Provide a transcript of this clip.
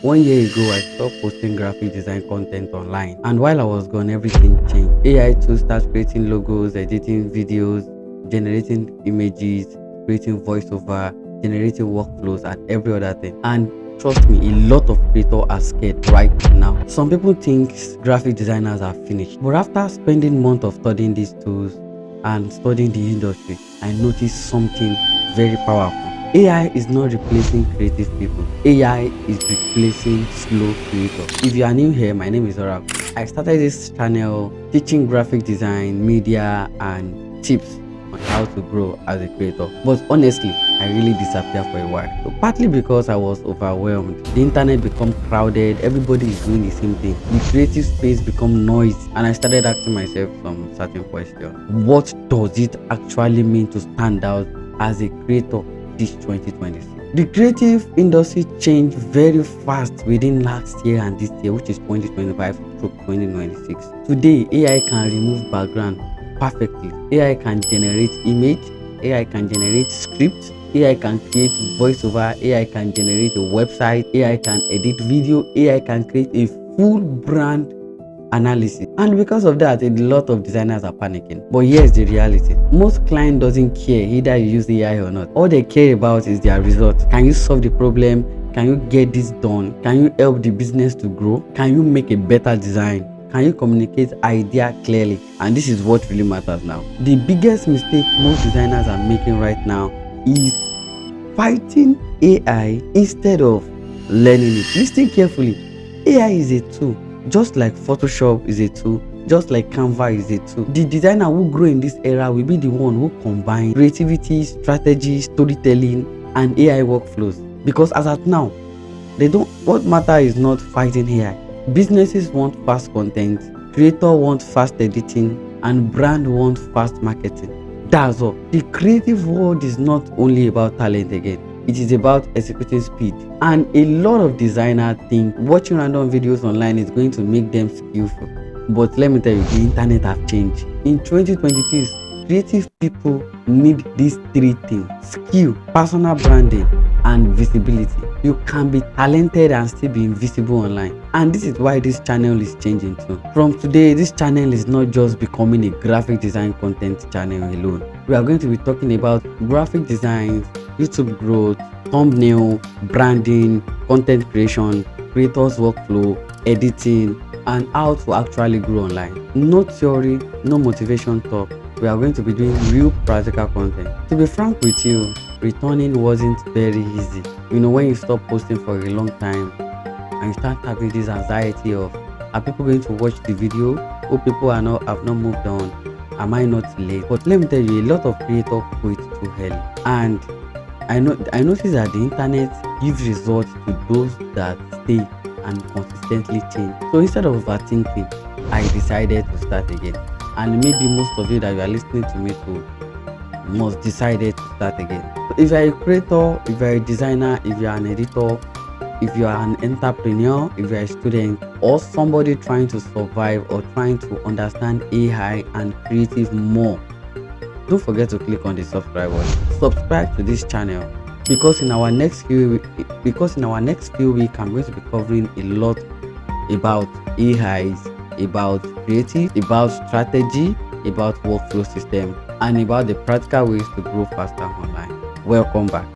1 year ago, I stopped posting graphic design content online, and while I was gone, everything changed. AI tools start creating logos, editing videos, generating images, creating voiceover, generating workflows, and every other thing. And trust me, a lot of creators are scared right now. Some people think graphic designers are finished, but after spending months of studying these tools and studying the industry, I noticed something very powerful. AI is not replacing creative people. AI is replacing slow creators. If you are new here, my name is Oracle. I started this channel teaching graphic design, media, and tips on how to grow as a creator. But honestly, I really disappeared for a while. So partly because I was overwhelmed. The internet become crowded, everybody is doing the same thing. The creative space become noisy, and I started asking myself some certain questions. What does it actually mean to stand out as a creator this 2026? The creative industry changed very fast within last year and this year, which is 2025 to 2026. Today, AI can remove background perfectly. AI can generate image, AI can generate script, AI can create voiceover, AI can generate a website, AI can edit video, AI can create a full brand analysis. And because of that, a lot of designers are panicking. But here's the reality: most client doesn't care either you use AI or not. All they care about is their result. Can you solve the problem? Can you get this done? Can you help the business to grow? Can you make a better design? Can you communicate idea clearly? And this is what really matters now. The biggest mistake most designers are making right now is fighting AI instead of learning it. Listen carefully. AI is a tool, just like Photoshop is a tool, just like Canva is a tool. The designer who grow in this era will be the one who combine creativity, strategy, storytelling, and AI workflows. Because as at now, they don't. What matter is not fighting AI. Businesses want fast content, creator want fast editing, and brand want fast marketing. That's all. The creative world is not only about talent again. It is about executing speed. And a lot of designers think watching random videos online is going to make them skillful. But let me tell you, the internet have changed. In 2026, creative people need these three things: skill, personal branding, and visibility. You can be talented and still be invisible online. And this is why this channel is changing too. From today, this channel is not just becoming a graphic design content channel alone. We are going to be talking about graphic designs, YouTube growth, thumbnail, branding, content creation, creators workflow, editing, and how to actually grow online. No theory, no motivation talk. We are going to be doing real practical content. To be frank with you, returning wasn't very easy. When you stop posting for a long time and you start having this anxiety of, are people going to watch the video? Or people have not moved on? Am I not late? But let me tell you, a lot of creators quit too early. And I noticed that the internet gives results to those that stay and consistently change. So instead of overthinking, I decided to start again. And maybe most of you that you are listening to me too must decided to start again. If you are a creator, if you are a designer, if you are an editor, if you are an entrepreneur, if you are a student, or somebody trying to survive or trying to understand AI and creative more, don't forget to click on the subscribe button. Subscribe to this channel because in our next few weeks I'm going to be covering a lot about AIs, about creative, about strategy, about workflow system, and about the practical ways to grow faster online. Welcome back.